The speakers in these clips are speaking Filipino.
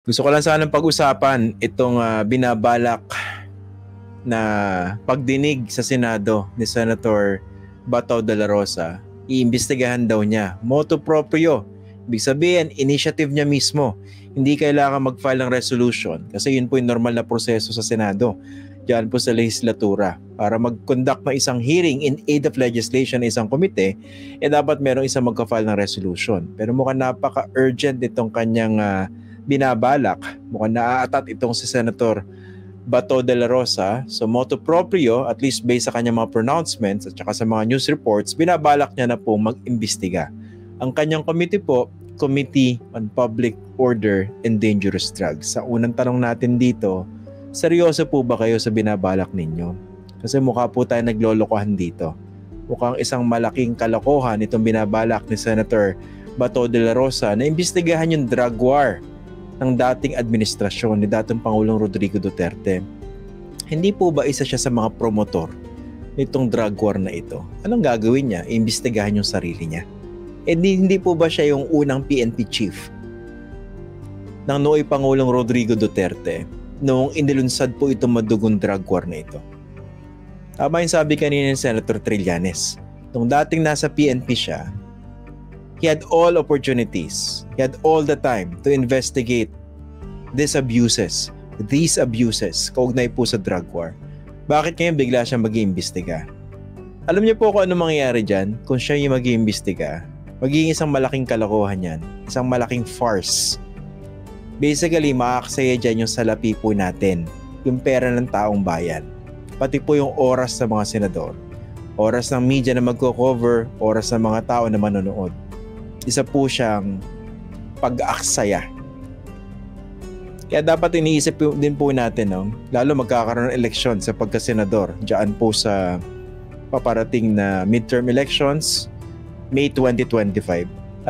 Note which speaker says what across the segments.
Speaker 1: Gusto ko lang sanang pag-usapan itong binabalak na pagdinig sa Senado ni Senator Bato de la Rosa. Iimbestigahan daw niya. Motu proprio. Ibig sabihin, initiative niya mismo. Hindi kailangan mag-file ng resolution kasi yun po yung normal na proseso sa Senado. Diyan po sa legislatura. Para mag-conduct ng isang hearing in aid of legislation ng isang komite, dapat merong isang magka-file ng resolution. Pero mukhang napaka-urgent itong kanyang binabalak. Mukhang naaatat itong si Senator Bato de la Rosa. So motu proprio, at least based sa kanyang mga pronouncements at saka sa mga news reports, binabalak niya na po mag-imbestiga. Ang kanyang committee po, Committee on Public Order and Dangerous Drugs. Sa unang tanong natin dito, seryoso po ba kayo sa binabalak ninyo? Kasi mukha po tayo naglolokohan dito. Mukhang isang malaking kalokohan itong binabalak ni Senator Bato de la Rosa na imbestigahan yung drug war ng dating administrasyon ni dating Pangulong Rodrigo Duterte. Hindi po ba isa siya sa mga promotor nitong drug war na ito? Anong gagawin niya? Imbestigahan yung sarili niya. Hindi po ba siya yung unang PNP chief ng nooy Pangulong Rodrigo Duterte noong inilunsad po itong madugong drug war na ito? Tama yung sabi kanina ni Senator Trillanes. Nung dating nasa PNP siya, he had all opportunities. He had all the time to investigate these abuses kaugnay po sa drug war. Bakit ngayon bigla siyang mag-iimbestiga? Alam niyo po kung ano mangyayari dyan kung siya yung mag-iimbestiga? Magiging isang malaking kalokohan yan. Isang malaking farce. Basically, makakaksaya dyan yung salapi po natin. Yung pera ng taong bayan. Pati po yung oras sa mga senador. Oras ng media na magko-cover, oras ng mga tao na manonood. Isa po siyang pag-aksaya. Kaya dapat iniisip din po natin, no? Lalo magkakaroon ng eleksyon sa pagkasenador. Diyan po sa paparating na midterm elections, May 2025.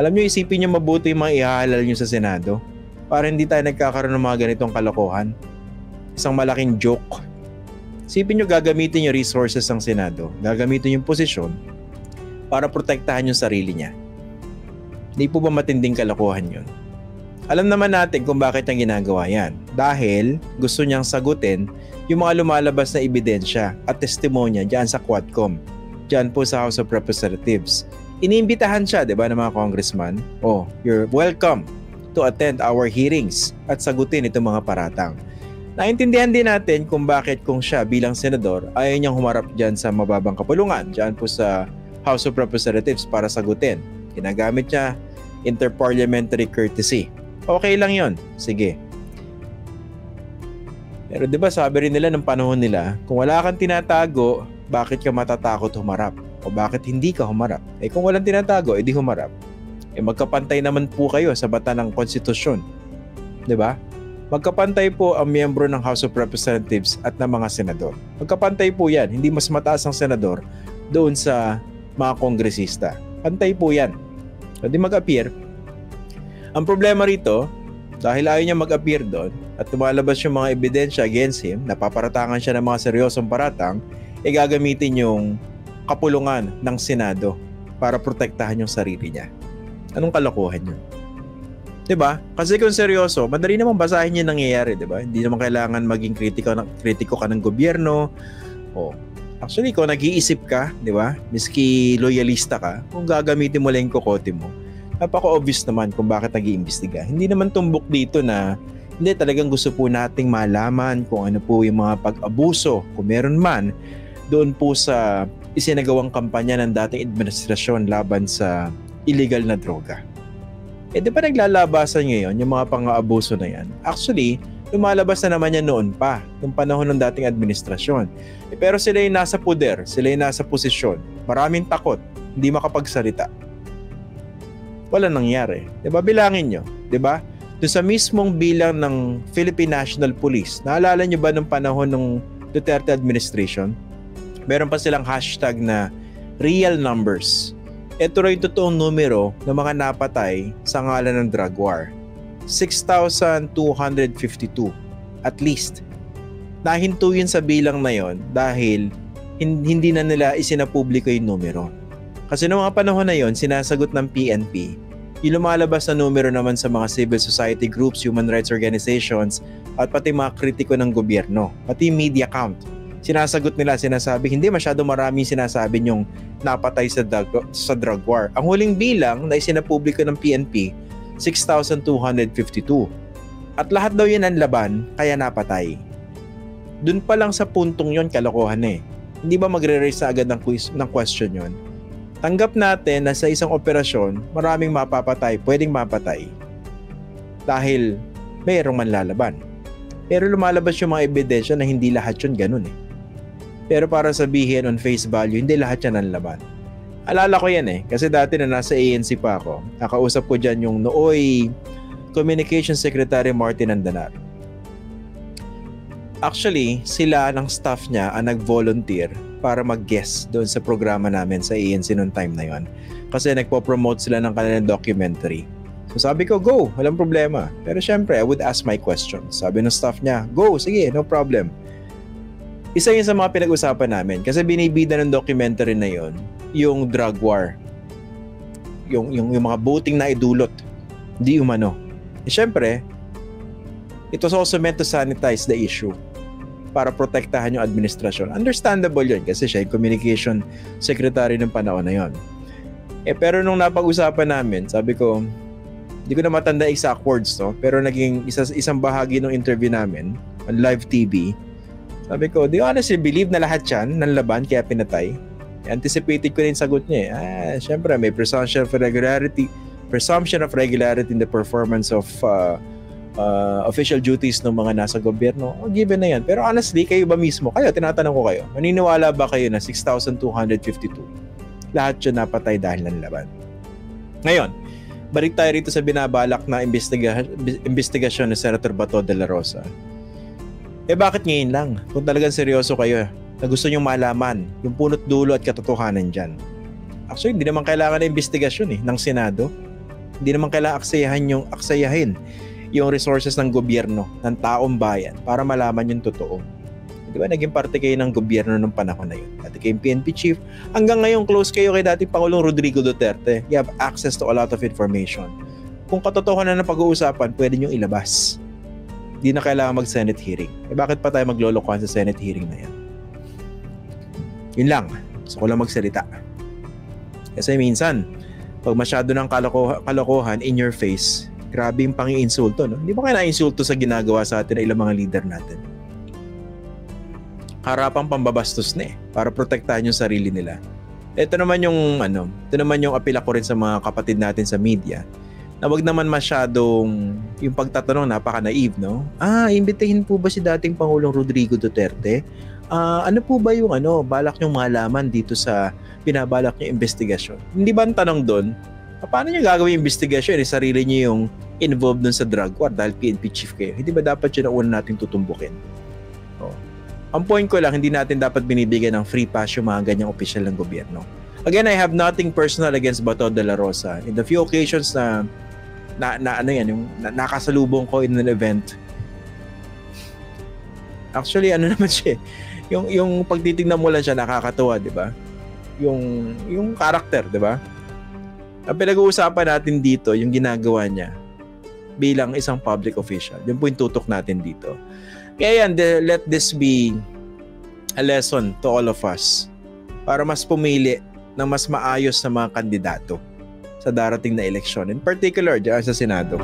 Speaker 1: Alam nyo, isipin nyo mabuti yung mga ihahalal nyo sa Senado para hindi tayo nagkakaroon ng mga ganitong kalokohan. Isang malaking joke. Isipin nyo gagamitin yung resources ng Senado, gagamitin yung posisyon para protektahan yung sarili niya. Hindi po ba matinding kalokohan yun? Alam naman natin kung bakit niya ginagawa yan. Dahil gusto niyang sagutin yung mga lumalabas na ebidensya at testimonya dyan sa Quadcom. Dyan po sa House of Representatives. Iniimbitahan siya, di ba, ng mga congressman? Oh, you're welcome to attend our hearings at sagutin itong mga paratang. Naintindihan din natin kung bakit kung siya bilang senador ayaw niyang humarap dyan sa mababang kapulungan. Dyan po sa House of Representatives para sagutin. Ginagamit niya interparliamentary courtesy. Okay lang yon. Sige. Pero 'di ba sabi rin nila ng panahon nila, kung wala kang tinatago, bakit ka matatakot humarap? O bakit hindi ka humarap? Kung walang tinatago, edi humarap. Magkapantay naman po kayo sa bata ng konstitusyon. 'Di ba? Magkapantay po ang miyembro ng House of Representatives at ng mga senador. Magkapantay po 'yan. Hindi mas mataas ang senador doon sa mga kongresista. Pantay po 'yan. Hindi mag-appear. Ang problema rito, dahil ayaw niya mag-appear doon at tumalabas yung mga ebidensya against him, napaparatangan siya ng mga seryosong paratang, gagamitin yung kapulungan ng Senado para protektahan yung sarili niya. Anong kalokohan yun? Diba? Kasi kung seryoso, madali naman basahin yung nangyayari, diba? Hindi naman kailangan maging kritiko ka ng gobyerno. Actually, kung nag-iisip ka, diba? Miski loyalista ka, kung gagamitin mo lang yung kokote mo, napaka-obvious naman kung bakit nag-iimbestiga. Hindi naman tumbok dito na hindi, talagang gusto po nating malaman kung ano po yung mga pag-abuso, kung meron man, doon po sa isinagawang kampanya ng dating administrasyon laban sa illegal na droga. Di ba naglalabasan ngayon yung mga pang-aabuso na yan? Actually, lumalabas na naman yan noon pa, noong panahon ng dating administrasyon. Pero sila yung nasa poder, sila yung nasa posisyon. Maraming takot, hindi makapagsalita. Wala nangyari. Diba? Bilangin nyo. Diba? Doon sa mismong bilang ng Philippine National Police, naalala nyo ba nung panahon ng Duterte administration? Meron pa silang hashtag na real numbers. Ito rin yung totoong numero ng mga napatay sa ngalan ng drug war. 6,252 at least. Nahinto yun sa bilang na yon dahil hindi na nila isinapubliko yung numero. Kasi noong mga panahon na yon, sinasagot ng PNP Yung lumalabas na numero naman sa mga civil society groups, human rights organizations, at pati mga kritiko ng gobyerno, pati media count. Sinasagot nila, sinasabi, hindi masyado maraming sinasabi yung napatay sa drug war. Ang huling bilang na isinapubliko ng PNP, 6,252. At lahat daw yan ang laban, kaya napatay. Dun pa lang sa puntong yon kalokohan eh. Hindi ba magre-raise na agad ng question yon? Tanggap natin na sa isang operasyon, maraming mapapatay, pwedeng mapatay. Dahil mayroong manlalaban. Pero lumalabas yung mga ebidensya na hindi lahat yun ganun eh. Pero para sabihin on face value, hindi lahat yan ang laban. Alala ko yan eh, kasi dati na nasa ANC pa ako, nakausap ko dyan yung nooy Communication Secretary Martin Andanar. Actually, sila ng staff niya ang nag-volunteer para mag-guest doon sa programa namin sa ANC noong time na yon. Kasi nagpo-promote sila ng kanilang documentary. So sabi ko, go, walang problema. Pero syempre, I would ask my questions. Sabi ng staff niya, go, sige, no problem. Isa yun sa mga pinag-usapan namin kasi binibida ng documentary na yon yung drug war. Yung mga boating na idulot. Di umano. Syempre, it was also meant to sanitize the issue para protektahan yung administrasyon. Understandable yun kasi siya yung communication secretary ng panahon na yun. Pero nung napag-usapan namin, sabi ko, hindi ko na matanda exact words, no? Pero naging isang bahagi ng interview namin on live TV. Sabi ko, do you honestly believe na lahat yan ng laban kaya pinatay? Anticipated ko rin sagot niya eh. Syempre, may presumption of regularity in the performance of official duties ng mga nasa gobyerno, given na yan. Pero honestly, kayo ba mismo, tinatanong ko kayo, maniniwala ba kayo na 6,252 lahat yun napatay dahil ng laban? Ngayon, balik tayo rito sa binabalak na investigasyon ni Senator Bato de la Rosa. Bakit ngayon lang? Kung talagang seryoso kayo na gusto nyong malaman yung punot dulo at katotohanan dyan. Actually, hindi naman kailangan na investigasyon ng Senado. Hindi naman kailangan aksayahin yung resources ng gobyerno, ng taong bayan para malaman yung totoo. Di ba, naging parte kayo ng gobyerno ng panahon na yun. Dati kayong PNP chief, hanggang ngayon close kayo kay dating Pangulong Rodrigo Duterte. You have access to a lot of information. Kung katotohanan ng pag-uusapan, pwede nyo ilabas. Di na kailangan mag-Senate hearing. Bakit pa tayo maglolokohan sa Senate hearing na yan? Yun lang. Gusto ko lang magsalita. Kasi minsan, pag masyado ng kalokohan in your face, grabe yung pang-iinsulto, no? Hindi ba kaya na-insulto sa ginagawa sa atin ng ilang mga leader natin? Harapang pambabastos na para protektahan yung sarili nila. Ito naman yung apela ko rin sa mga kapatid natin sa media na wag naman masyadong yung pagtatanong napaka-naive, no? Imbitahin po ba si dating Pangulong Rodrigo Duterte? Ano po ba yung balak nyong malaman dito sa binabalak nyong investigasyon? Hindi ba ang tanong doon, paano nyo gagawin yung investigasyon? Sarili nyo yung involved dun sa drug war dahil PNP chief kayo. Hindi ba dapat yun ang una natin tutumbukin? Ang point ko lang, hindi natin dapat binibigyan ng free pass yung mga ganyang opisyal ng gobyerno. Again, I have nothing personal against Bato de la Rosa. In the few occasions na nakasalubong ko in an event, actually, naman siya, yung pagtitignan mo lang siya, nakakatuwa, di ba? Yung character, di ba? Ang pinag-uusapan natin dito, yung ginagawa niya bilang isang public official. Yun po yung tutok natin dito. Kaya yan, let this be a lesson to all of us para mas pumili ng mas maayos na mga kandidato sa darating na eleksyon. In particular, dyan sa Senado.